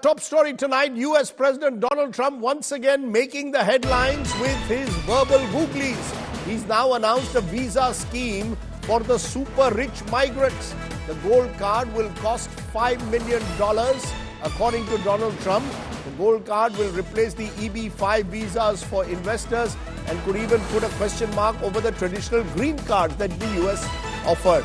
Top story tonight, US President Donald Trump once again making the headlines with his verbal googlies. He's now announced a visa scheme for the super rich migrants. The gold card will cost $5 million, according to Donald Trump. The gold card will replace the EB-5 visas for investors and could even put a question mark over the traditional green cards that the US offered.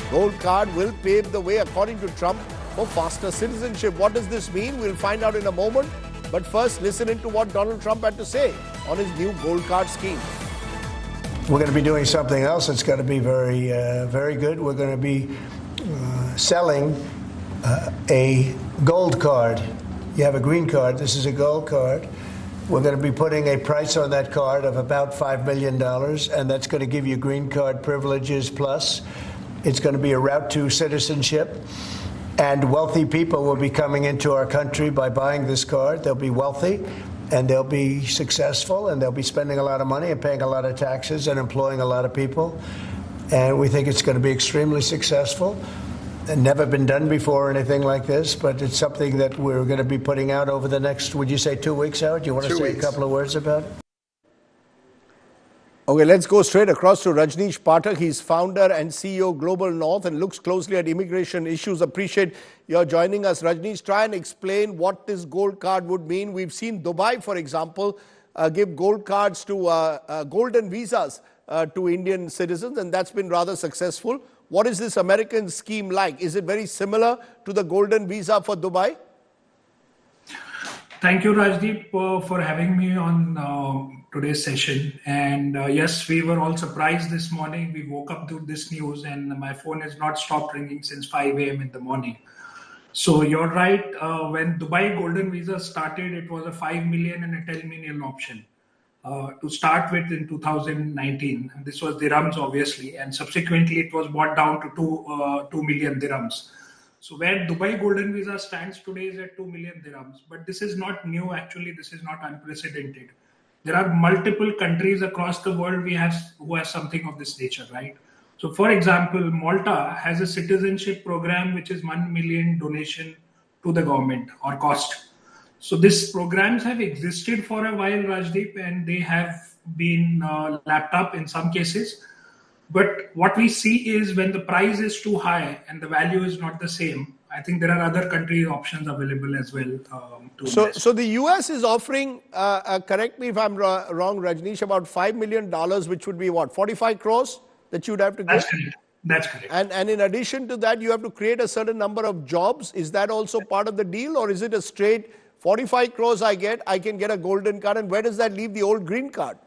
Gold card will pave the way, according to Trump, for faster citizenship. What does this mean? We'll find out in a moment. But first, listen into what Donald Trump had to say on his new gold card scheme. We're going to be doing something else that's going to be very good. We're going to be selling a gold card. You have a green card. This is a gold card. We're going to be putting a price on that card of about $5 million, and that's going to give you green card privileges plus. It's going to be a route to citizenship. And wealthy people will be coming into our country by buying this card. They'll be wealthy, and they'll be successful, and they'll be spending a lot of money and paying a lot of taxes and employing a lot of people. And we think it's going to be extremely successful. And never been done before or anything like this, but it's something that we're going to be putting out over the next, would you say 2 weeks, Howard? Do you want to say a couple of words about it? Okay, let's go straight across to Rajneesh Pathak. He's founder and CEO Global North and looks closely at immigration issues. Appreciate your joining us. Rajneesh, try and explain what this gold card would mean. We've seen Dubai, for example, give gold cards to golden visas to Indian citizens, and that's been rather successful. What is this American scheme like? Is it very similar to the golden visa for Dubai? Thank you, Rajdeep, for having me on today's session. And yes, we were all surprised this morning. We woke up to this news and my phone has not stopped ringing since 5 a.m. in the morning. So you're right. When Dubai Golden Visa started, it was a 5 million and a 10 million option to start with in 2019. And this was dirhams, obviously. And subsequently, it was brought down to 2 million dirhams. So where Dubai Golden Visa stands today is at 2 million dirhams. But this is not new, actually. This is not unprecedented. There are multiple countries across the world who have something of this nature, right? So for example, Malta has a citizenship program which is 1 million donation to the government or cost. So these programs have existed for a while, Rajdeep, and they have been lapped up in some cases. But what we see is when the price is too high and the value is not the same, I think there are other country options available as well. So the US is offering, correct me if I'm wrong, Rajneesh, about $5 million, which would be what, 45 crores that you'd have to get? That's correct. And in addition to that, you have to create a certain number of jobs. Is that also part of the deal, or is it a straight 45 crores I can get a golden card, and where does that leave the old green card?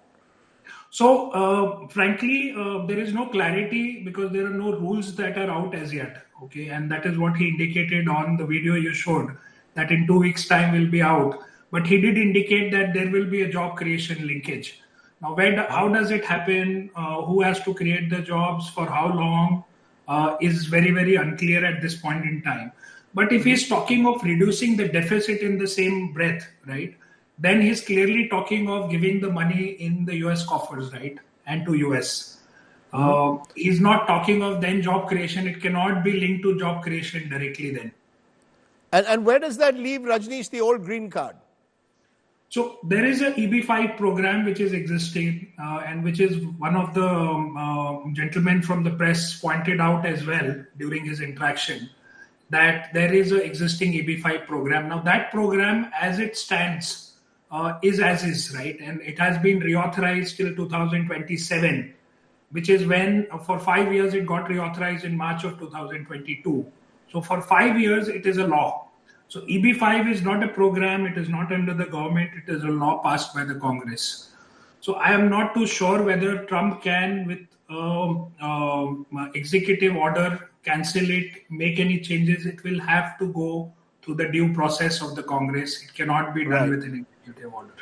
So, frankly, there is no clarity because there are no rules that are out as yet. Okay, and that is what he indicated on the video you showed, that in 2 weeks' time will be out. But he did indicate that there will be a job creation linkage. Now, how does it happen? Who has to create the jobs for how long is very, very unclear at this point in time. But if he's talking of reducing the deficit in the same breath, right, then he's clearly talking of giving the money in the US coffers, right, and to US. He's not talking of then job creation. It cannot be linked to job creation directly then. And where does that leave, Rajneesh, the old green card? So there is an EB-5 program which is existing and which is one of the gentlemen from the press pointed out as well during his interaction, that there is an existing EB-5 program. Now that program as it stands is as is, right? And it has been reauthorized till 2027, which is when for 5 years it got reauthorized in March of 2022. So for 5 years it is a law. So EB-5 is not a program, it is not under the government, it is a law passed by the Congress. So I am not too sure whether Trump can, with executive order, cancel it, make any changes. It will have to go through the due process of the Congress. It cannot be done with an executive order.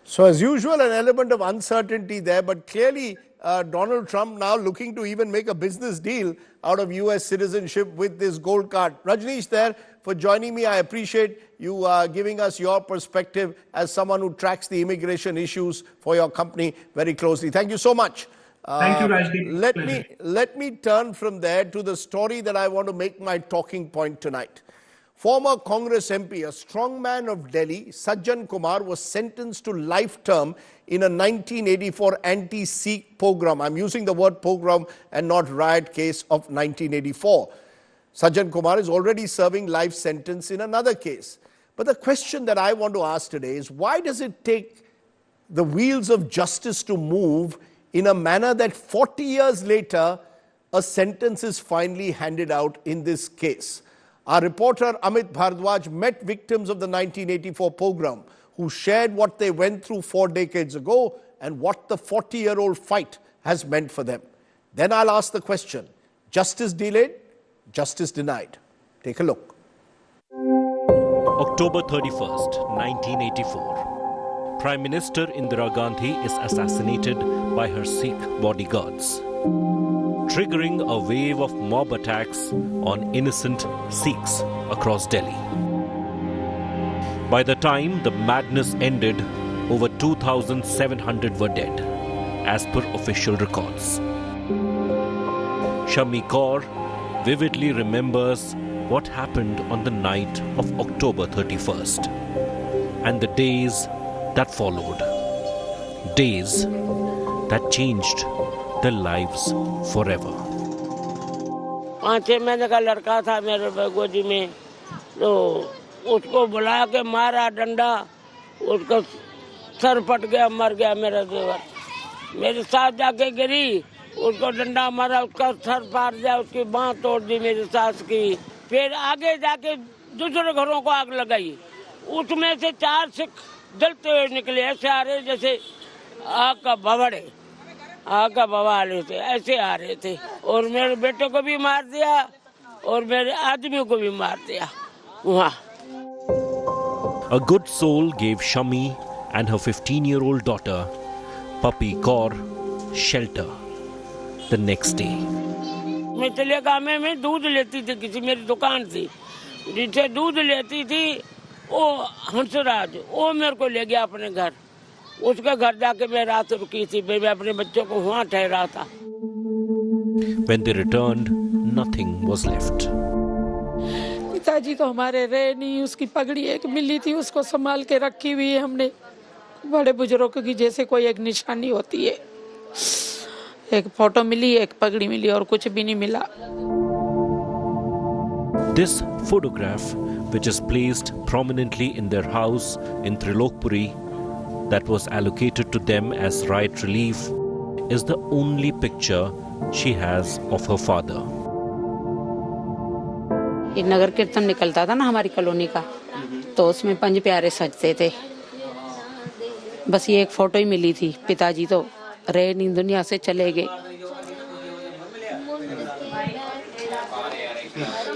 So as usual, an element of uncertainty there, but clearly Donald Trump now looking to even make a business deal out of US citizenship with this gold card. Rajneesh there for joining me. I appreciate you giving us your perspective as someone who tracks the immigration issues for your company very closely. Thank you so much. Thank you, Rajdeep. Let me turn from there to the story that I want to make my talking point tonight. Former Congress MP, a strongman of Delhi, Sajjan Kumar, was sentenced to life term in a 1984 anti-Sikh pogrom. I'm using the word pogrom and not riot case of 1984. Sajjan Kumar is already serving life sentence in another case. But the question that I want to ask today is, why does it take the wheels of justice to move in a manner that 40 years later, a sentence is finally handed out in this case? Our reporter Amit Bhardwaj met victims of the 1984 pogrom who shared what they went through 4 decades ago and what the 40-year-old fight has meant for them. Then I'll ask the question, justice delayed, justice denied. Take a look. October 31st, 1984. Prime Minister Indira Gandhi is assassinated by her Sikh bodyguards, triggering a wave of mob attacks on innocent Sikhs across Delhi. By the time the madness ended, over 2,700 were dead, as per official records. Shami Kaur vividly remembers what happened on the night of October 31st and the days that followed. Days that changed their lives forever. 5-6 महीने का लड़का था मेरे गोदी में, तो उसको बुला के मारा डंडा, उसका सर फट गया, मर गया मेरा देवर। मेरे साथ जाके गिरी, उसको डंडा मारा, उसका सर फाड़ दिया, उसकी बांह तोड़ दी मेरी सास की। फिर आगे जाके दूसरे घरों को आग लगाई, उसमें से 4 सिख जलते हुए निकले, ऐसे आ रहे जैसे आग का भवड़े, आग का बवाल थे, ऐसे आ रहे थे। और मेरे बेटे को भी मार दिया और मेरे आदमी को भी मार दिया वहाँ। A good soul gave Shami and her 15-year-old daughter, Puppy Kaur, shelter the next day. मैं चलेगा में दूध लेती थी, किसी मेरी दुकान थी, जिसे दूध लेती थी वो हंसराज, वो मेरे को ले गया अपने घर। उसके घर जाके मैं रात रुकी थी, मैं अपने बच्चों को वहाँ ठहरा था। When they returned, nothing was left. पिताजी तो हमारे रहे नहीं, उसकी पगड़ी एक मिली थी, उसको संभाल के रखी हुई है हमने, बड़े बुजुर्गों की जैसे कोई एक निशानी होती है। एक फोटो मिली, एक पगड़ी मिली और कुछ भी नहीं मिला। This photograph, which is placed prominently in their house in Trilokpuri, that was allocated to them as riot relief, is the only picture she has of her father. ये नगर कीर्तन निकलता था ना हमारी कॉलोनी का, तो उसमें 5 प्यारे सजते थे। बस ये एक फोटो ही मिली थी। पिताजी तो रहे नहीं, दुनिया से चले गए।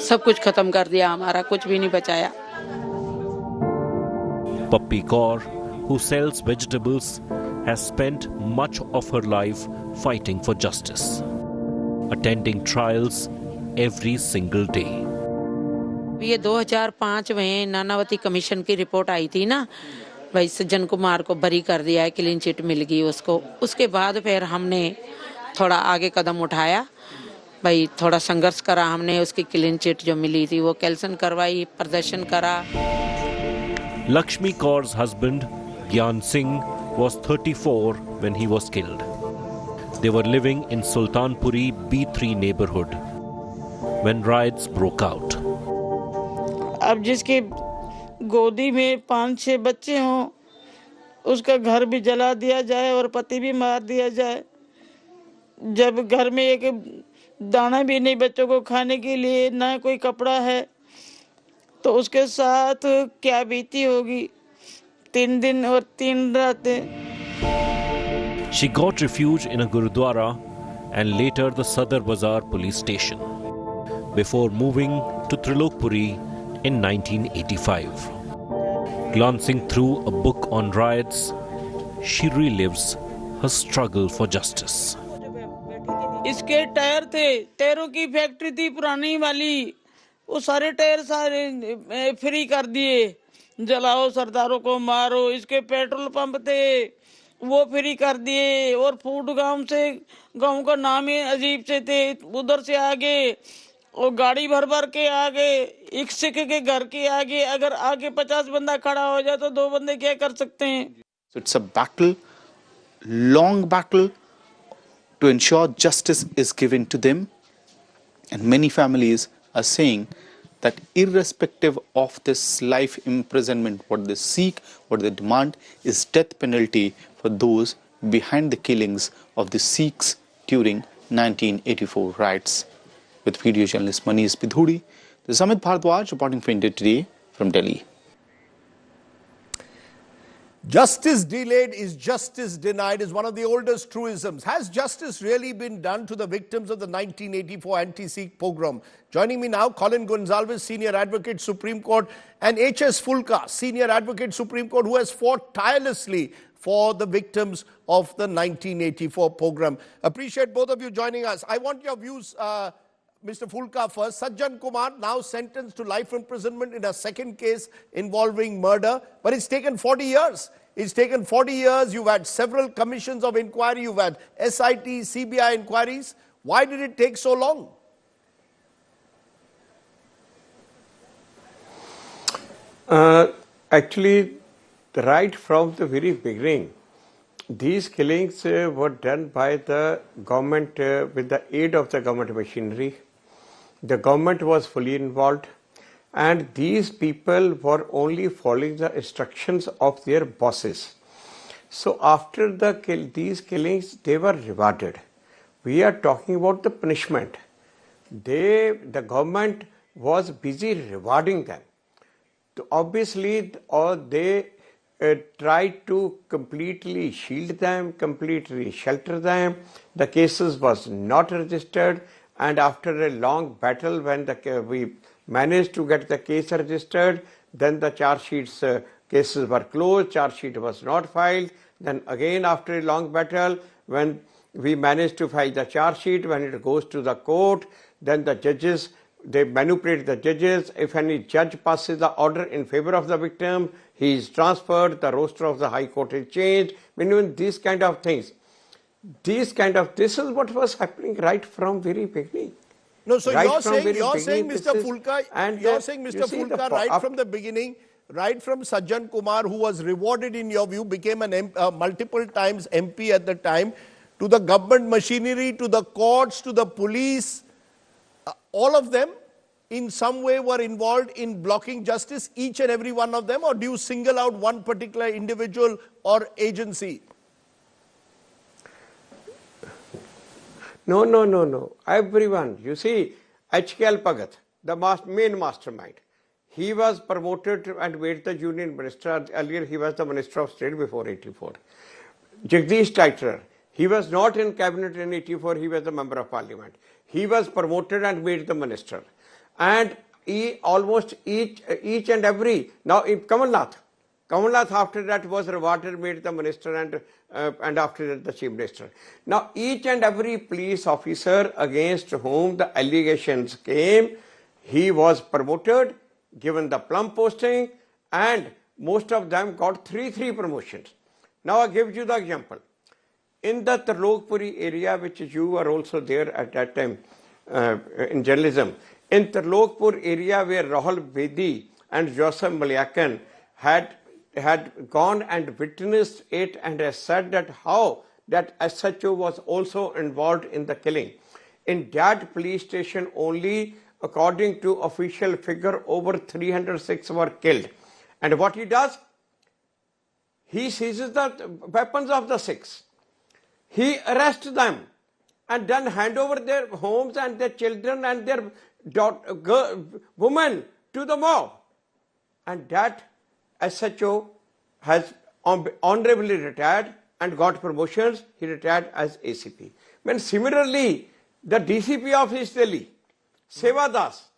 सब कुछ खत्म कर दिया हमारा, कुछ भी नहीं बचाया। Puppy Kaur, who sells vegetables, has spent much of her life fighting for justice, attending trials every single day. ये 2005 में नानावती कमीशन की रिपोर्ट आई थी ना, भाई सज्जन कुमार को बरी कर दिया है, क्लीन चिट मिल गई उसको। उसके बाद फिर हमने थोड़ा आगे कदम उठाया, भाई थोड़ा संघर्ष करा हमने, उसकी क्लीन चिट जो मिली थी वो कैंसिल करवाई, प्रदर्शन करा। Lakshmi Kaur's husband, Gyan Singh, was 34 when he was killed. They were living in Sultanpuri B3 neighborhood when riots broke out. अब जिसके गोदी में 5-6 बच्चे हों, उसका घर भी जला दिया जाए और पति भी मार दिया जाए, जब घर में एक दाना भी नहीं बच्चों को खाने के लिए, ना कोई कपड़ा है, तो उसके साथ क्या बीती होगी 3 दिन और 3 रातें। She got refuge in a Gurudwara and later the Sadar Bazaar police station before moving to Trilokpuri in 1985. Glancing through a book on riots, she relives her struggle for justice. इसके टायर थे, टायरों की factory थी पुरानी वाली, वो सारे tyre सारे फ्री कर दिए, जलाओ सरदारों को मारो। इसके पेट्रोल पंप थे, वो फ्री कर दिए। और फूड गांव से, गांव का नाम ही अजीब से थे, उधर से आगे वो गाड़ी भर भर के आगे एक सिख के घर के आगे अगर आगे 50 बंदा खड़ा हो जाए तो 2 बंदे क्या कर सकते हैं? So it's a battle, long battle to ensure justice is given to them. And many families are saying that irrespective of this life imprisonment, what they seek, what they demand is death penalty for those behind the killings of the Sikhs during 1984 riots. With video journalist Manish Bidhuri, this is Amit Bhardwaj reporting for India Today from Delhi. Justice delayed is justice denied is one of the oldest truisms. Has justice really been done to the victims of the 1984 anti-Sikh pogrom? Joining me now, Colin Gonsalves, Senior Advocate, Supreme Court, and H.S. Fulka, Senior Advocate, Supreme Court, who has fought tirelessly for the victims of the 1984 pogrom. Appreciate both of you joining us. I want your views, Mr. Fulka first. Sajjan Kumar now sentenced to life imprisonment in a second case involving murder, but it's taken 40 years. It's taken 40 years. You've had several commissions of inquiry. You've had SIT, CBI inquiries. Why did it take so long? Actually, right from the very beginning, these killings were done by the government with the aid of the government machinery. The government was fully involved, and these people were only following the instructions of their bosses. So after these killings, they were rewarded. We are talking about the punishment. The government was busy rewarding them. So obviously, they tried to completely shield them, completely shelter them. The cases was not registered, and after a long battle, when we managed to get the case registered, then the charge sheets cases were closed, charge sheet was not filed. Then again after a long battle, when we managed to file the charge sheet, when it goes to the court, then the judges, they manipulate the judges. If any judge passes the order in favor of the victim, he is transferred, the roster of the High Court is changed. When these kind of things, this is what was happening right from very beginning. No, so right you're saying, Mr. Fulka, you're saying, Mr. Fulka, right from the beginning, right from Sajjan Kumar, who was rewarded in your view, became an multiple times MP at the time, to the government machinery, to the courts, to the police, all of them in some way were involved in blocking justice, each and every one of them, or do you single out one particular individual or agency? No. Everyone. You see, H.K.L. Bhagat, the main mastermind, he was promoted and made the union minister. Earlier, he was the Minister of State before 84. Jagdish Titer, he was not in cabinet in 84, he was a member of parliament. He was promoted and made the minister. And almost each and every, now in Kamalnath after that was rewarded, made the minister, and after that the chief minister. Now each and every police officer against whom the allegations came, he was promoted, given the plum posting, and most of them got three promotions. Now I give you the example. In the Sultanpuri area, which you were also there at that time in journalism, in Sultanpur area where Rahul Bedi and Joseph Malayakan had gone and witnessed it and has said that how that SHO was also involved in the killing. In that police station only, according to official figure, over 306 were killed. And what he does? He seizes the weapons of the Sikhs. He arrests them and then hand over their homes and their children and their women to the mob. And that SHO has honorably retired and got promotions. He retired as ACP. When similarly, the DCP of East Delhi, Seva Das,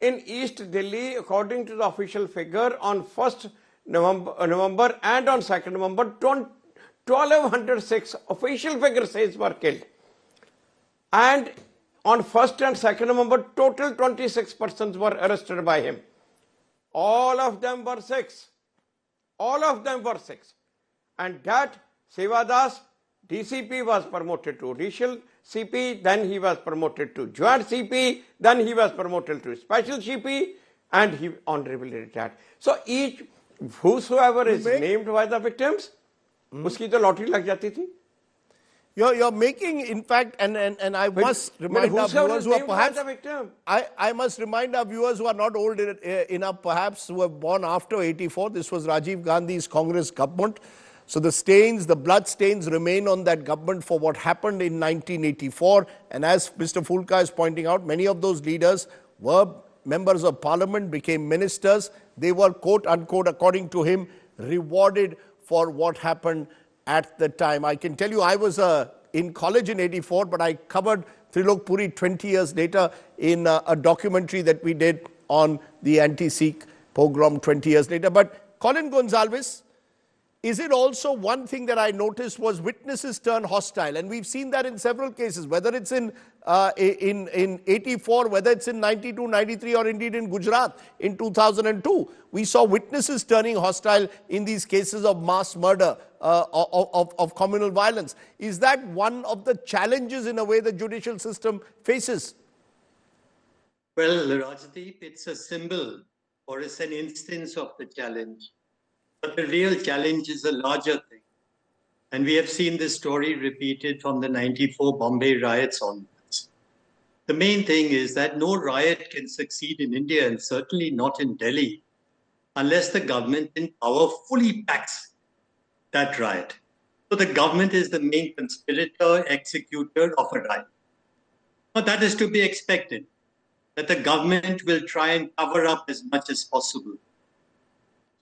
in East Delhi, according to the official figure, on 1st November and on 2nd November, 1206 official figure says were killed. And on 1st and 2nd November, total 26 persons were arrested by him. All of them were Sikhs. All of them were Sikhs. And that Seva Das DCP was promoted to additional CP, then he was promoted to joint CP, then he was promoted to special CP, and he honorably retired. So each, whosoever is named by the victims, uski to lottery lag jati thi. You're making, in fact, and I must remind our viewers who are perhaps, I must remind our viewers who are not old enough perhaps, who were born after 84. This was Rajiv Gandhi's Congress government. So the stains, the blood stains remain on that government for what happened in 1984. And as Mr. Fulka is pointing out, many of those leaders were members of parliament, became ministers. They were, quote unquote, according to him, rewarded for what happened at the time. I can tell you I was in college in 84, but I covered Sultanpuri 20 years later in a documentary that we did on the anti-Sikh pogrom 20 years later. But Colin Gonsalves, is it also one thing that I noticed was witnesses turn hostile? And we've seen that in several cases, whether it's in 84, whether it's in 92, 93, or indeed in Gujarat in 2002. We saw witnesses turning hostile in these cases of mass murder, of communal violence. Is that one of the challenges in a way the judicial system faces? Well, Rajdeep, it's a symbol or it's an instance of the challenge. But the real challenge is a larger thing. And we have seen this story repeated from the 94 Bombay riots onwards. The main thing is that no riot can succeed in India, and certainly not in Delhi, unless the government in power fully backs that riot. So the government is the main conspirator, executor of a riot. But that is to be expected, that the government will try and cover up as much as possible.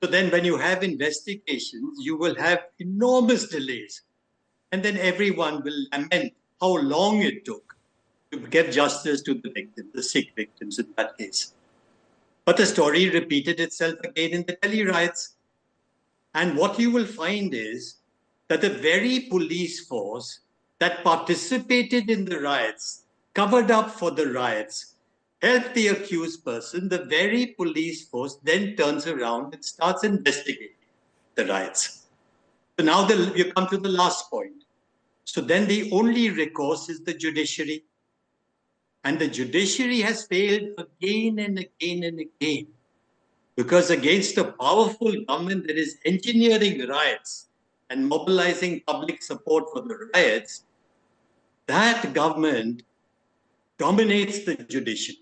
So then when you have investigations, you will have enormous delays. And then everyone will lament how long it took to get justice to the victims, the Sikh victims in that case. But the story repeated itself again in the Delhi riots. And what you will find is that the very police force that participated in the riots, covered up for the riots, help the accused person, the very police force then turns around and starts investigating the riots. So now you come to the last point. So then the only recourse is the judiciary. And the judiciary has failed again and again and again. Because against a powerful government that is engineering riots and mobilizing public support for the riots, that government dominates the judiciary.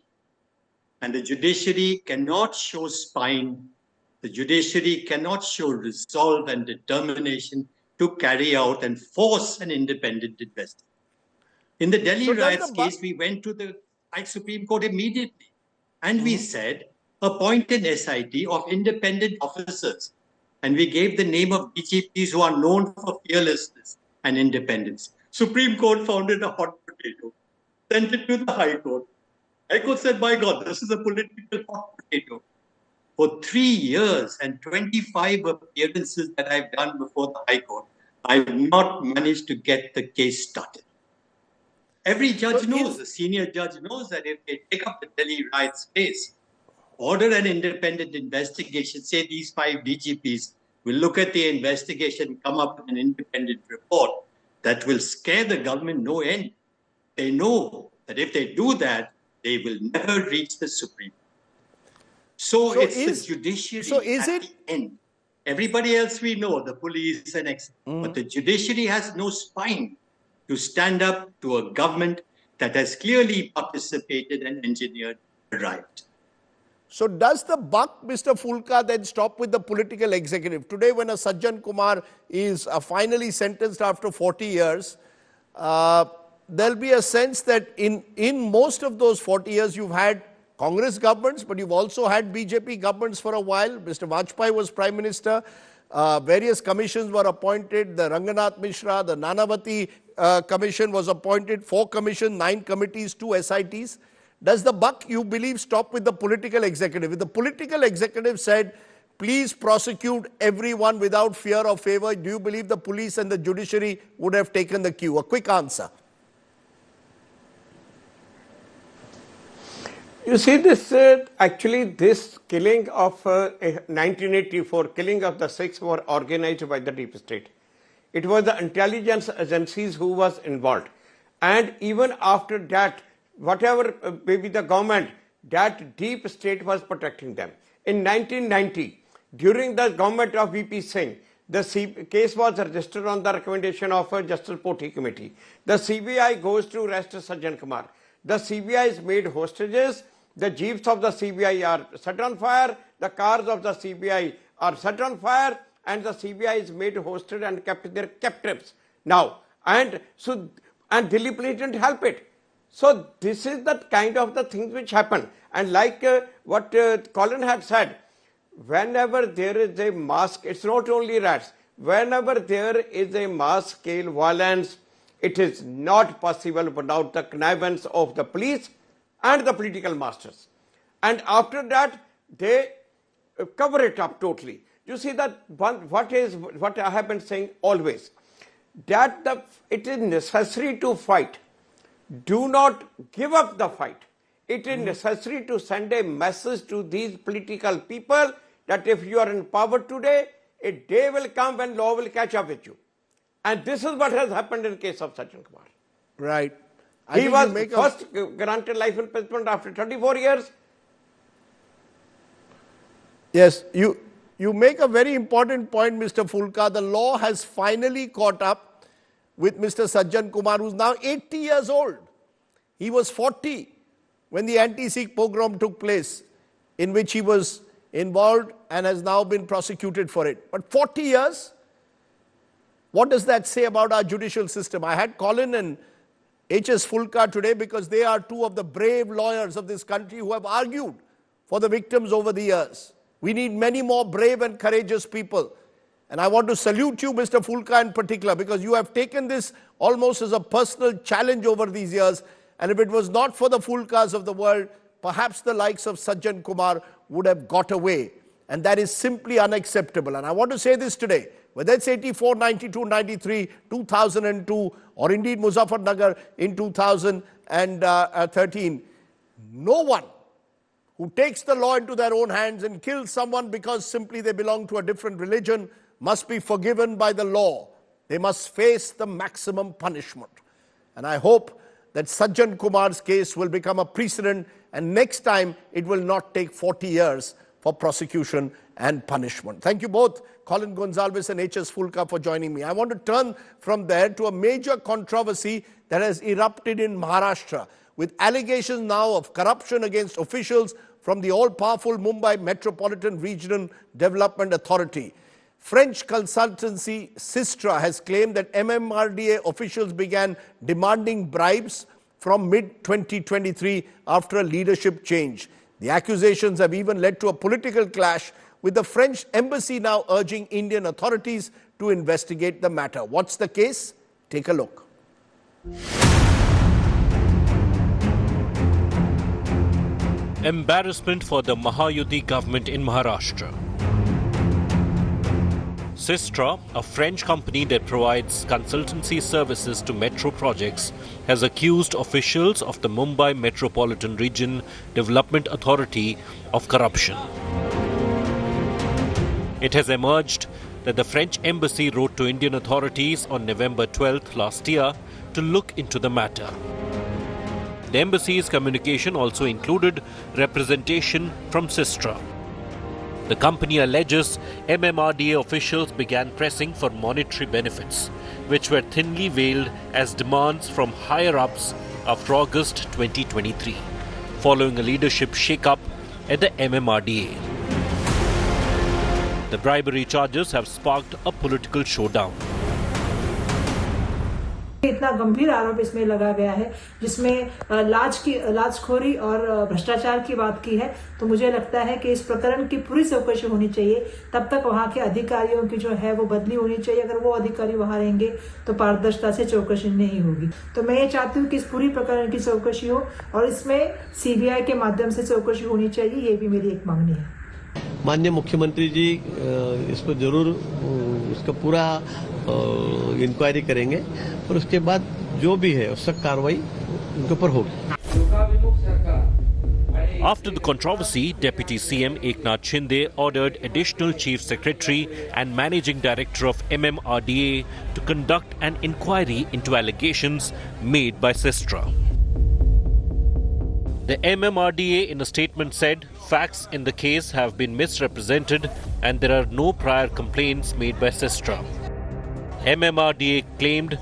And the judiciary cannot show spine. The judiciary cannot show resolve and determination to carry out and force an independent investigation. In the Delhi riots case, we went to the Supreme Court immediately. And we said, appoint an SIT of independent officers. And we gave the name of DGPs who are known for fearlessness and independence. Supreme Court found it a hot potato, sent it to the High Court. High Court said, my God, this is a political hot potato. For 3 years and 25 appearances that I've done before the High Court, I've not managed to get the case started. Every judge knows, the senior judge knows that if they take up the Delhi riots case, order an independent investigation, say these 5 DGPs will look at the investigation, come up with an independent report that will scare the government no end. They know that if they do that, they will never reach the Supreme Court. So it's the judiciary at the end. Everybody else we know, the police and but the judiciary has no spine to stand up to a government that has clearly participated and engineered a riot. So does the buck, Mr. Fulka, then stop with the political executive? Today, when a Sajjan Kumar is finally sentenced after 40 years, there'll be a sense that in most of those 40 years, you've had Congress governments, but you've also had BJP governments for a while. Mr. Vajpayee was Prime Minister. Various commissions were appointed. The Ranganath Mishra, the Nanavati Commission was appointed. 4 commissions, 9 committees, 2 SITs. Does the buck, you believe, stop with the political executive? If the political executive said, please prosecute everyone without fear or favor, do you believe the police and the judiciary would have taken the cue? A quick answer. You see this, actually this killing of 1984, killing of the Sikhs were organized by the deep state. It was the intelligence agencies who was involved. And even after that, whatever maybe the government, that deep state was protecting them. In 1990, during the government of VP Singh, the case was registered on the recommendation of a Justice Poti Committee. The CBI goes to arrest Sajjan Kumar. The CBI is made hostages. The jeeps of the CBI are set on fire. The cars of the CBI are set on fire. And the CBI is made hostage and kept their captives. Now, and Delhi police didn't help it. So this is the kind of the things which happen. And like what Colin had said, whenever there is a mass, it's not only riots, whenever there is a mass scale violence, it is not possible without the connivance of the police and the political masters. And after that, they cover it up totally. You see that what I have been saying always, that it is necessary to fight. Do not give up the fight. It is necessary to send a message to these political people that if you are in power today, a day will come when law will catch up with you. And this is what has happened in case of Sajjan Kumar. Right. He was first granted life imprisonment after 34 years. Yes, you make a very important point, Mr. Fulka. The law has finally caught up with Mr. Sajjan Kumar, who's now 80 years old. He was 40 when the anti-Sikh pogrom took place, in which he was involved and has now been prosecuted for it. But 40 years? What does that say about our judicial system? I had Colin and H.S. Fulka today because they are two of the brave lawyers of this country who have argued for the victims over the years. We need many more brave and courageous people. And I want to salute you, Mr. Fulka, in particular, because you have taken this almost as a personal challenge over these years. And if it was not for the Fulkas of the world, perhaps the likes of Sajjan Kumar would have got away. And that is simply unacceptable. And I want to say this today, whether it's 84, 92, 93, 2002, or indeed Muzaffarnagar in 2013, no one who takes the law into their own hands and kills someone because simply they belong to a different religion must be forgiven by the law. They must face the maximum punishment. And I hope that Sajjan Kumar's case will become a precedent, and next time it will not take 40 years for prosecution and punishment. Thank you both, Colin Gonsalves and H.S. Fulka, for joining me. I want to turn from there to a major controversy that has erupted in Maharashtra, with allegations now of corruption against officials from the all-powerful Mumbai Metropolitan Regional Development Authority. French consultancy Sistra has claimed that mmrda officials began demanding bribes from mid-2023 after a leadership change. The accusations have even led to a political clash, with the French embassy now urging Indian authorities to investigate the matter. What's the case? Take a look. Embarrassment for the Mahayuti government in Maharashtra. Sistra, a French company that provides consultancy services to metro projects, has accused officials of the Mumbai Metropolitan Region Development Authority of corruption. It has emerged that the French embassy wrote to Indian authorities on November 12th last year to look into the matter. The embassy's communication also included representation from Sistra. The company alleges mmrda officials began pressing for monetary benefits, which were thinly veiled as demands from higher-ups after August 2023, following a leadership shake-up at the mmrda. The bribery charges have sparked a political showdown. इतना गंभीर आरोप इसमें लगा गया है, जिसमें लाजखोरी और भ्रष्टाचार की बात की है, तो मुझे लगता है कि इस प्रकरण की पूरी चौकसी होनी चाहिए. तब तक वहां के अधिकारियों की जो है वो बदली होनी चाहिए. अगर वो अधिकारी वहां रहेंगे तो पारदर्शिता से चौकसी नहीं होगी. तो मैं ये चाहती हूँ कि इस पूरी प्रकरण की चौकसी हो और इसमें सीबीआई के माध्यम से चौकसी होनी चाहिए. ये भी मेरी एक मांगनी है. माननीय मुख्यमंत्री जी इस पर जरूर उसका पूरा इंक्वायरी करेंगे और उसके बाद जो भी है उस पर कार्रवाई उनके ऊपर होगी. After the controversy, Deputy CM Eknath Shinde ordered Additional Chief Secretary and Managing Director of mmrda to to conduct an inquiry into allegations made by Sistra. The MMRDA in a statement said facts in the case have been misrepresented and there are no prior complaints made by Sistra. MMRDA claimed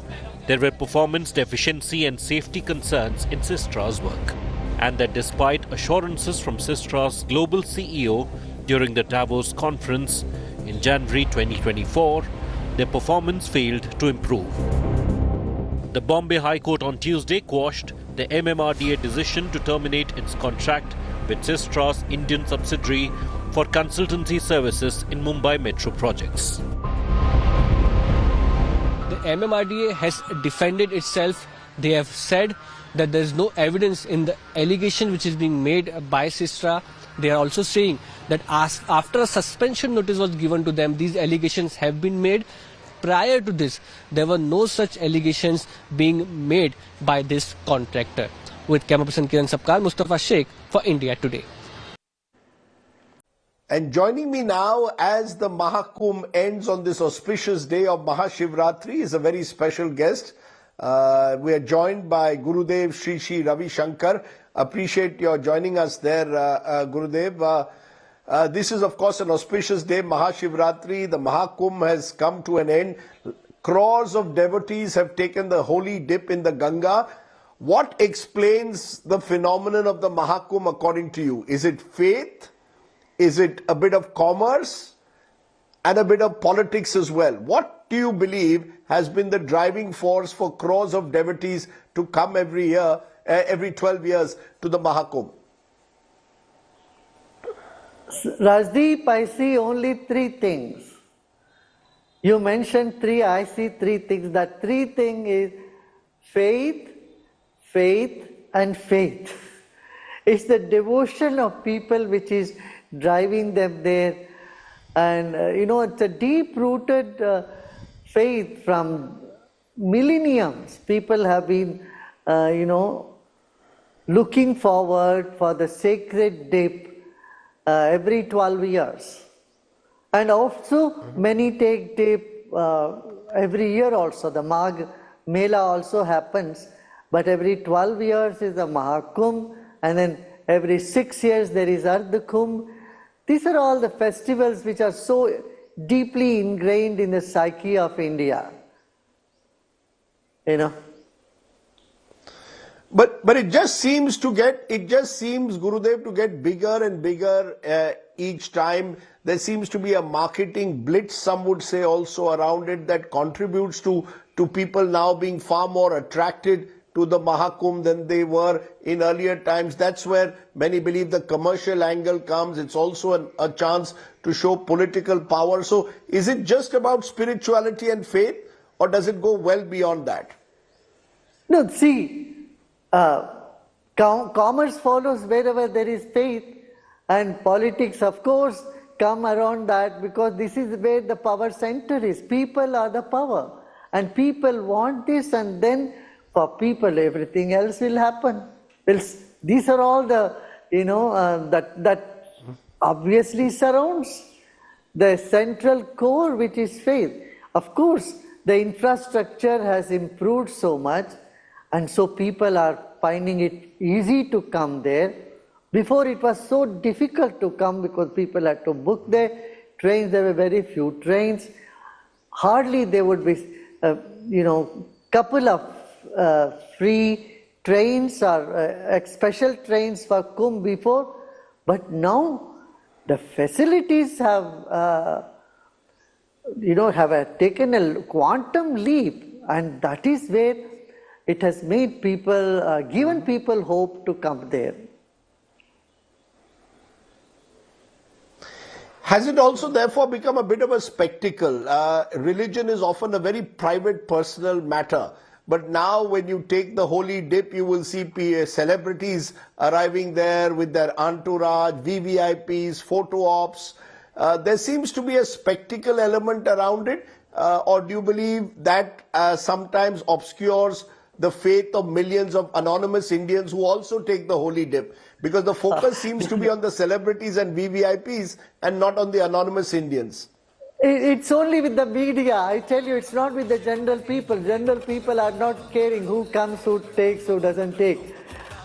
there were performance deficiency and safety concerns in Sistra's work, and that despite assurances from Sistra's global CEO during the Davos conference in January 2024, their performance failed to improve. The Bombay High Court on Tuesday quashed the MMRDA decision to terminate its contract with Sistra's Indian subsidiary for consultancy services in Mumbai metro projects. The MMRDA has defended itself. They have said that there is no evidence in the allegation which is being made by Sistra. They are also saying that after a suspension notice was given to them, these allegations have been made. Prior to this, there were no such allegations being made by this contractor. With camera person Kiran Sapkar, Mustafa Sheikh for India Today. And joining me now as the Mahakumbh ends on this auspicious day of Mahashivratri is a very special guest. We are joined by Gurudev Shri Ravi Shankar. Appreciate your joining us there, Gurudev. This is, of course, an auspicious day, Mahashivratri. The Mahakumbh has come to an end. Crores of devotees have taken the holy dip in the Ganga. What explains the phenomenon of the Mahakumbh according to you? Is it faith? Is it a bit of commerce? And a bit of politics as well? What do you believe has been the driving force for crores of devotees to come every year, every 12 years to the Mahakumbh? Rajdeep, I see only three things. You mentioned three, I see three things. That three things is faith, faith and faith. It's the devotion of people which is driving them there. And it's a deep-rooted faith from millenniums. People have been, looking forward for the sacred dip every 12 years. And also many take dip every year also. The Mela also happens. But every 12 years is the Mahakumbh, and then every 6 years there is Kumbh. These are all the festivals which are so deeply ingrained in the psyche of India. But it just seems Gurudev to get bigger and bigger each time. There seems to be a marketing blitz, some would say, also around it that contributes to people now being far more attracted to the Mahakumbh than they were in earlier times. That's where many believe the commercial angle comes. It's also a chance to show political power. So is it just about spirituality and faith, or does it go well beyond that? No, see, commerce follows wherever there is faith, and politics, of course, come around that, because this is where the power center is. People are the power, and people want this, and then for people everything else will happen. These are all the, that obviously surrounds the central core, which is faith. Of course, the infrastructure has improved so much, and so people are finding it easy to come there. Before it was so difficult to come because people had to book their trains. There were very few trains. Hardly there would be, couple of free trains or special trains for Kumbh before. But now the facilities have, taken a quantum leap, and that is where it has made people, given people hope to come there. Has it also therefore become a bit of a spectacle? Religion is often a very private, personal matter. But now when you take the holy dip, you will see celebrities arriving there with their entourage, VVIPs, photo ops. There seems to be a spectacle element around it. Or do you believe that sometimes obscures the faith of millions of anonymous Indians who also take the holy dip? Because the focus seems to be on the celebrities and VVIPs and not on the anonymous Indians. It's only with the media. I tell you, it's not with the general people. General people are not caring who comes, who takes, who doesn't take.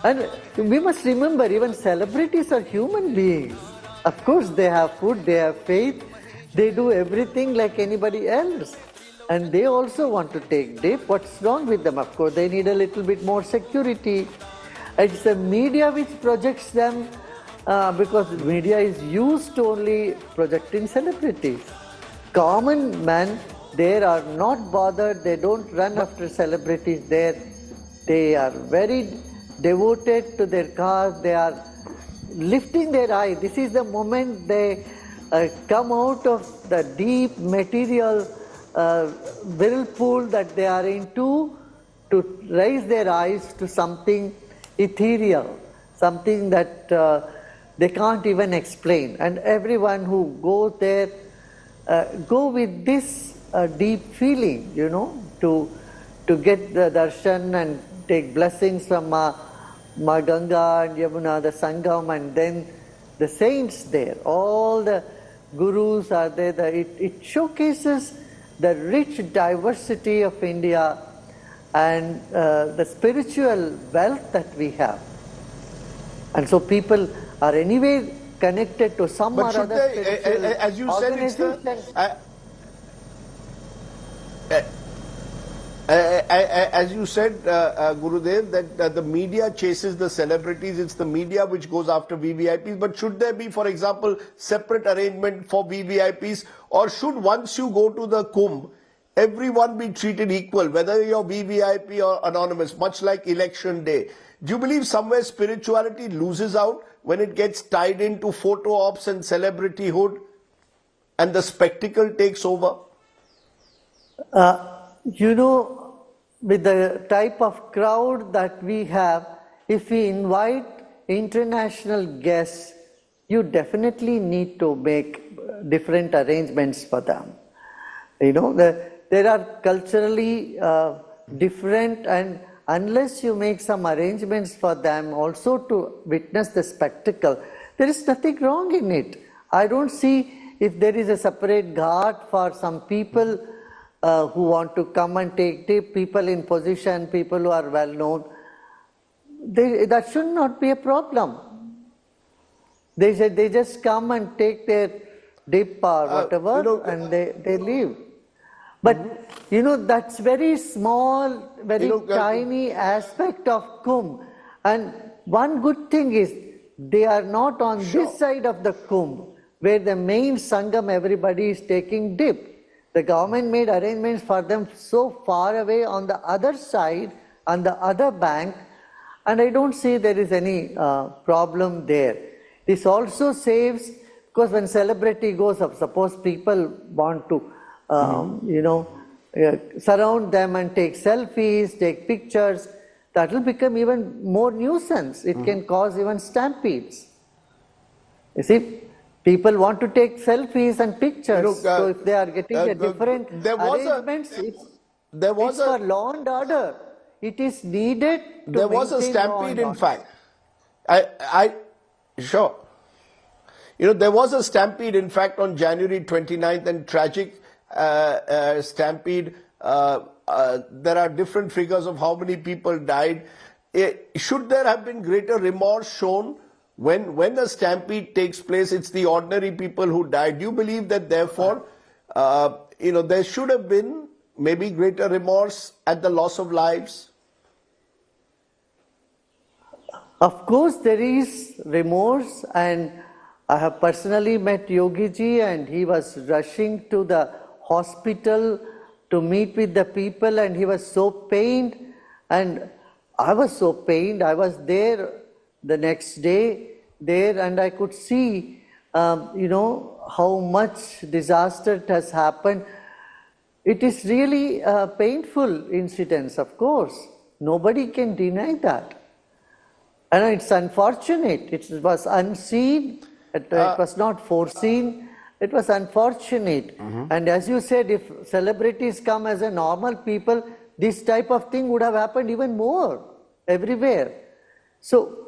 And we must remember, even celebrities are human beings. Of course, they have food, they have faith, they do everything like anybody else. And they also want to take dip. What's wrong with them? Of course, they need a little bit more security. It's the media which projects them because the media is used to only projecting celebrities. Common men, they are not bothered, they don't run after celebrities there. They are very devoted to their cause, they are lifting their eye. This is the moment they come out of the deep material whirlpool that they are into to raise their eyes to something ethereal, something that they can't even explain. And everyone who goes there go with this deep feeling, you know, to get the darshan and take blessings from Ma Ganga and Yamuna, the Sangam, and then the saints there. All the gurus are there. It showcases the rich diversity of India and the spiritual wealth that we have. And so people are anyway connected to some or other spiritual as you said, it's as you said, Gurudev, that the media chases the celebrities. It's the media which goes after VVIPs. But should there be, for example, separate arrangement for VVIPs, or should, once you go to the Kumbh, everyone be treated equal, whether you're VVIP or anonymous, much like election day? Do you believe somewhere spirituality loses out when it gets tied into photo ops and celebrityhood and the spectacle takes over? You know, with the type of crowd that we have, if we invite international guests, you definitely need to make different arrangements for them. You know, there are culturally different, and unless you make some arrangements for them also to witness the spectacle, there is nothing wrong in it. I don't see if there is a separate ghat for some people who want to come and take dip, people in position, people who are well known. That should not be a problem. They just come and take their dip or whatever, and they leave. But you know, that's very small, very tiny aspect of Kumbh. And one good thing is, they are not on this side of the Kumbh, where the main Sangam, everybody is taking dip. The government made arrangements for them so far away on the other side, on the other bank, and I don't see there is any problem there. This also saves, because when celebrity goes up, suppose people want to, you know, surround them and take selfies, take pictures, that will become even more nuisance. It can cause even stampedes. You see? People want to take selfies and pictures, so if they are getting a different arrangements, it's for law and order. It is needed to There was a stampede, in fact. Sure. You know, there was a stampede, in fact, on January 29th, and tragic stampede. There are different figures of how many people died. Should there have been greater remorse shown? When a stampede takes place, it's the ordinary people who die. Do you believe that, therefore, you know, there should have been maybe greater remorse at the loss of lives? Of course, there is remorse, and I have personally met Yogi Ji, and he was rushing to the hospital to meet with the people, and he was so pained, and I was so pained. I was there the next day there, and I could see, you know, how much disaster has happened. It is really painful incidents, of course. Nobody can deny that. And it's unfortunate. It was unseen. It was not foreseen. It was unfortunate. And as you said, if celebrities come as a normal people, this type of thing would have happened even more everywhere. So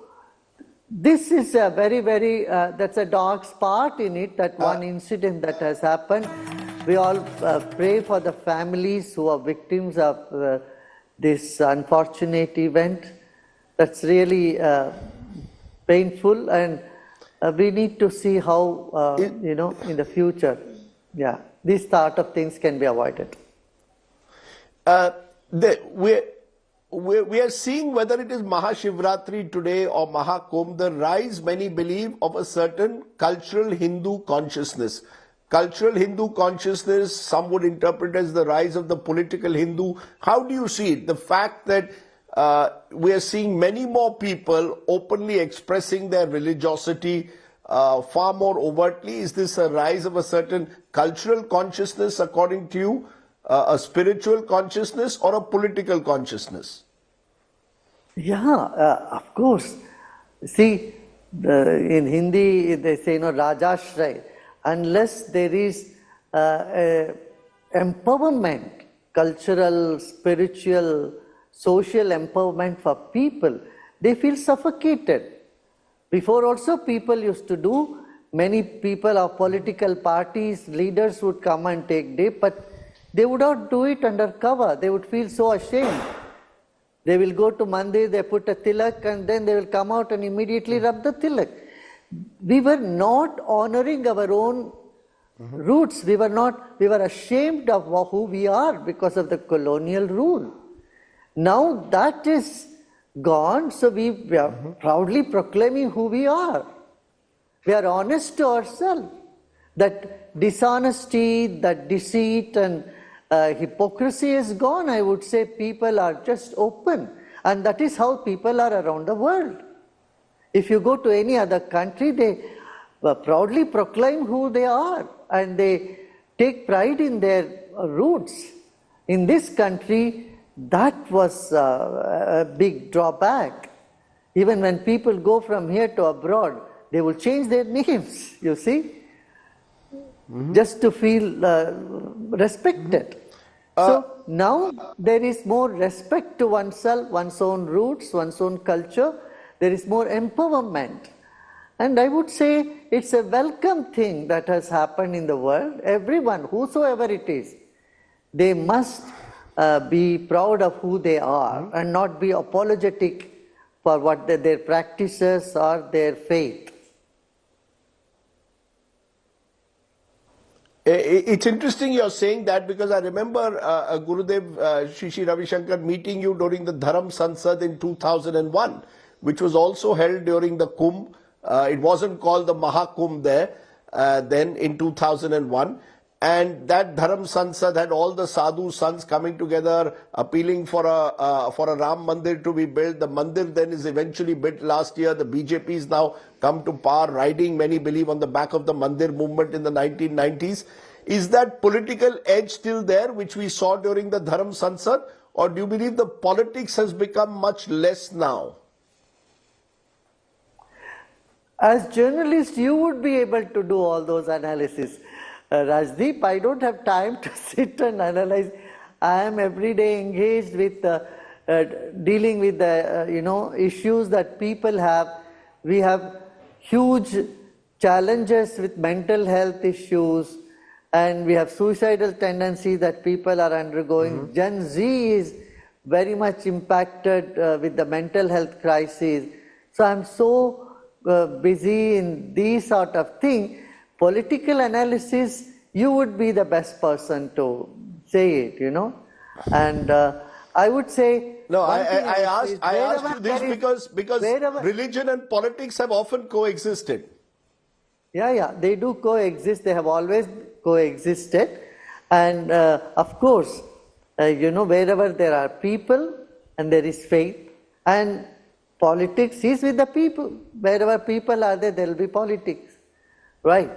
this is a very, very, that's a dark spot in it, that one incident that has happened. We all pray for the families who are victims of this unfortunate event. That's really painful, and we need to see how, in the future, these sort of things can be avoided. We are seeing, whether it is Mahashivratri today or Mahakumbh, the rise, many believe, of a certain cultural Hindu consciousness. Cultural Hindu consciousness, some would interpret as the rise of the political Hindu. How do you see it? The fact that we are seeing many more people openly expressing their religiosity far more overtly. Is this a rise of a certain cultural consciousness, according to you? A spiritual consciousness or a political consciousness? Of course. See, in Hindi they say, Rajashray. Unless there is empowerment, cultural, spiritual, social empowerment for people, they feel suffocated. Before also people used to do, many people of political parties, leaders would come and take dip, but they would not do it under cover. They would feel so ashamed. They will go to mandir, they put a tilak, and then they will come out and immediately rub the tilak. We were not honoring our own roots. We were ashamed of who we are because of the colonial rule. Now that is gone, so we are proudly proclaiming who we are. We are honest to ourselves. That dishonesty, that deceit and hypocrisy is gone. I would say people are just open, and that is how people are around the world. If you go to any other country, they proudly proclaim who they are, and they take pride in their roots. In this country, that was a big drawback. Even when people go from here to abroad, they will change their names, you see, just to feel respected. So now there is more respect to oneself, one's own roots, one's own culture. There is more empowerment. And I would say it's a welcome thing that has happened in the world. Everyone, whosoever it is, they must be proud of who they are and not be apologetic for what their practices or their faith. It's interesting you're saying that, because I remember Gurudev Shri Ravi Shankar meeting you during the Dharam Sansad in 2001, which was also held during the Kumbh. It wasn't called the Mahakumbh there then in 2001. And that Dharam Sansad had all the sadhu sons coming together, appealing for a Ram Mandir to be built. The Mandir then is eventually built last year. The BJP is now come to power, riding, many believe, on the back of the Mandir movement in the 1990s. Is that political edge still there, which we saw during the Dharam Sansad? Or do you believe the politics has become much less now? As journalists, you would be able to do all those analyses. Rajdeep, I don't have time to sit and analyze. I am every day engaged with dealing with the issues that people have. We have huge challenges with mental health issues, and we have suicidal tendencies that people are undergoing. Gen Z is very much impacted with the mental health crisis. So I'm so busy in these sort of things. Political analysis, you would be the best person to say it, And I would say... No, I asked you this because religion and politics have often coexisted. Yeah, they do coexist. They have always coexisted. And of course, wherever there are people and there is faith, and politics is with the people. Wherever people are there, there will be politics. Right?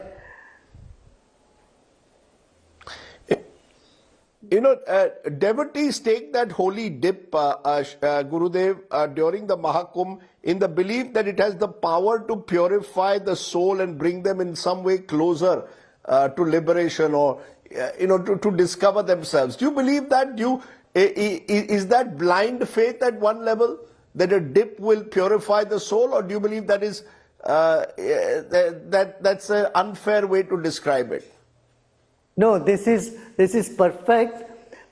Devotees take that holy dip, Gurudev, during the Mahakumbh, in the belief that it has the power to purify the soul and bring them in some way closer to liberation, or to discover themselves. Do you believe that? Is that blind faith at one level, that a dip will purify the soul, or do you believe that is that's an unfair way to describe it? No, this is perfect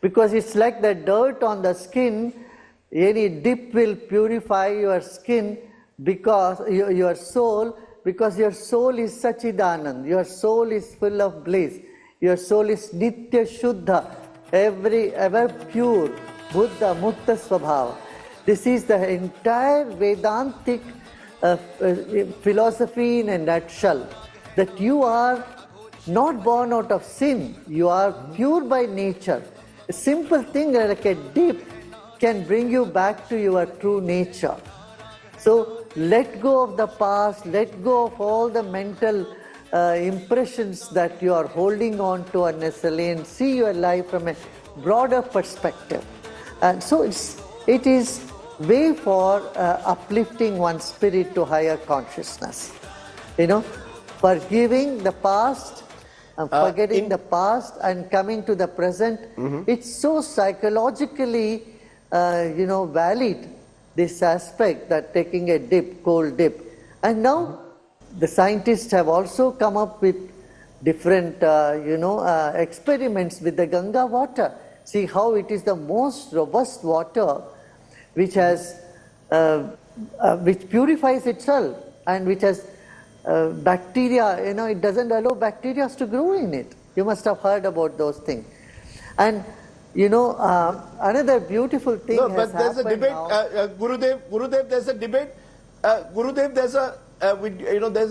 because it's like the dirt on the skin. Any dip will purify your skin because your soul, because your soul is Sachidanand, your soul is full of bliss, your soul is Nitya Shuddha, ever pure, Buddha Mukta Swabhava. This is the entire Vedantic philosophy in a nutshell, that you are not born out of sin, you are pure by nature. A simple thing like a dip can bring you back to your true nature. So let go of the past, let go of all the mental impressions that you are holding on to unnecessarily, and see your life from a broader perspective. And so it is way for uplifting one's spirit to higher consciousness. Forgiving the past, forgetting the past and coming to the present. It's so psychologically valid, this aspect, that taking a dip, cold dip. And now the scientists have also come up with different experiments with the Ganga water. See how it is the most robust water which has which purifies itself, and which has bacteria, it doesn't allow bacteria to grow in it. You must have heard about those things. And another beautiful thing has happened. There's a debate, Gurudev, there's a debate. Gurudev, there's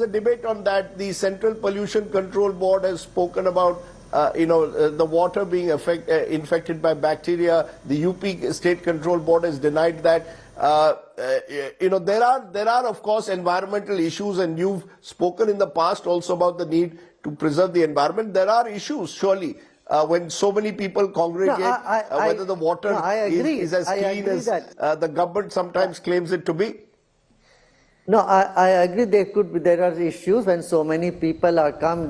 a debate on that. The Central Pollution Control Board has spoken about the water being infected by bacteria. The UP State Control Board has denied that. There are of course environmental issues, and you've spoken in the past also about the need to preserve the environment. There are issues, surely, when so many people congregate, whether the water is as clean as the government sometimes claims it to be. No, I agree there are issues when so many people are come.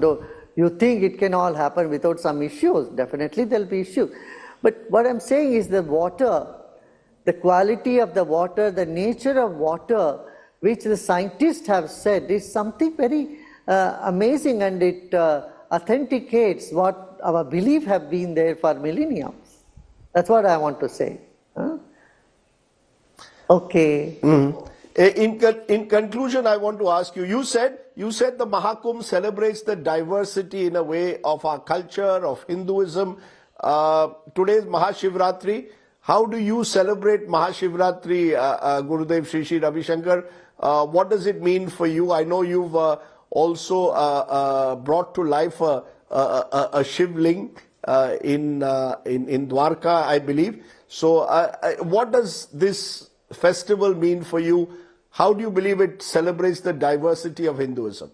You think it can all happen without some issues. Definitely there will be issues. But what I'm saying is the water, the quality of the water, the nature of water, which the scientists have said is something very amazing, and it authenticates what our belief have been there for millennia. That's what I want to say. Okay. In conclusion, I want to ask you, you said the Mahakumbh celebrates the diversity in a way of our culture, of Hinduism. Today's Mahashivratri. How do you celebrate Mahashivratri, Gurudev Shri Ravi Shankar? What does it mean for you? I know you've also brought to life a Shivling in Dwarka, I believe. So what does this festival mean for you? How do you believe it celebrates the diversity of Hinduism?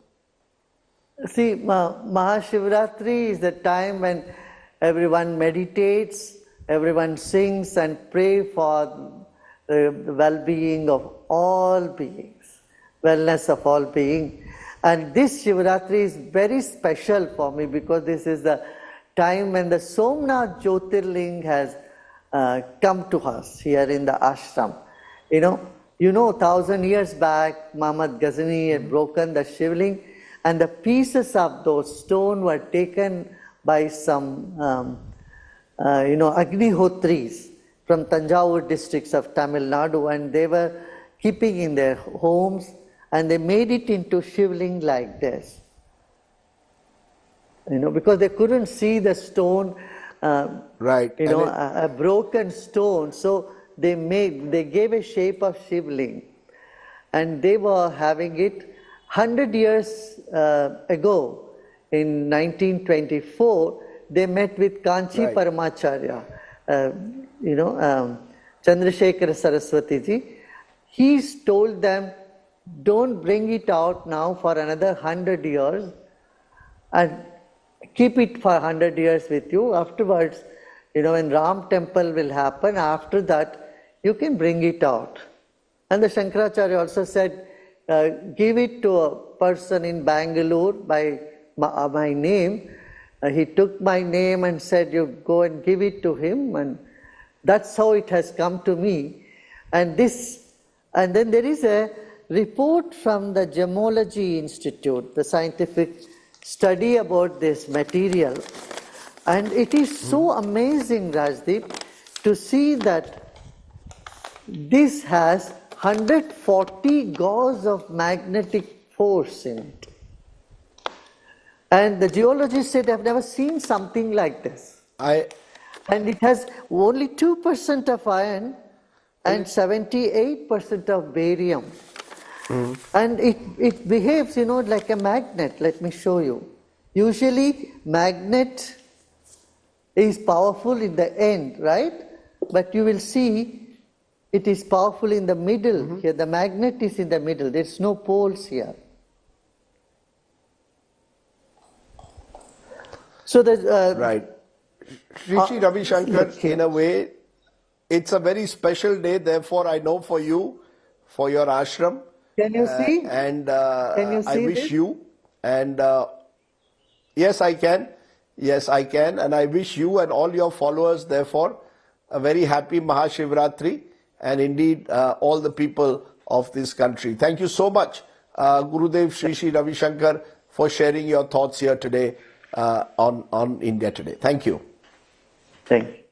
See, Mahashivratri is the time when everyone meditates, everyone sings and prays for the well-being of all beings, wellness of all beings. And this Shivratri is very special for me because this is the time when the Somnath Jyotirling has come to us here in the ashram. 1,000 years back, Muhammad Ghazni had broken the Shivling, and the pieces of those stone were taken by some Agnihotris from Tanjavur districts of Tamil Nadu, and they were keeping in their homes, and they made it into Shivling like this. Because they couldn't see the stone, a broken stone, so they gave a shape of Shivling, and they were having it 100 years ago. In 1924, they met with Kanchi Paramacharya, Chandrasekhara Saraswati ji. He told them, don't bring it out now for another 100 years, and keep it for 100 years with you. Afterwards, when Ram temple will happen, after that, you can bring it out. And the Shankaracharya also said, give it to a person in Bangalore by my name. He took my name and said, you go and give it to him, and that's how it has come to me. And then there is a report from the Gemology Institute, the scientific study about this material, And it is so amazing, Rajdeep, to see that this has 140 gauge of magnetic force in it. And the geologists said, I've never seen something like this. And it has only 2% of iron and 78% of barium. And it behaves, like a magnet. Let me show you. Usually, magnet is powerful in the end, right? But you will see it is powerful in the middle here. The magnet is in the middle. There's no poles here. So there's right. Shri Ravi Shankar, in a way, it's a very special day. Therefore, I know for you, for your ashram. Can you see? And Can you see I wish this? you, and yes, I can. Yes, I can. And I wish you and all your followers, therefore, a very happy Mahashivratri, and indeed all the people of this country. Thank you so much, Gurudev Shri Ravi Shankar, for sharing your thoughts here today on India Today. Thank you. Thank you.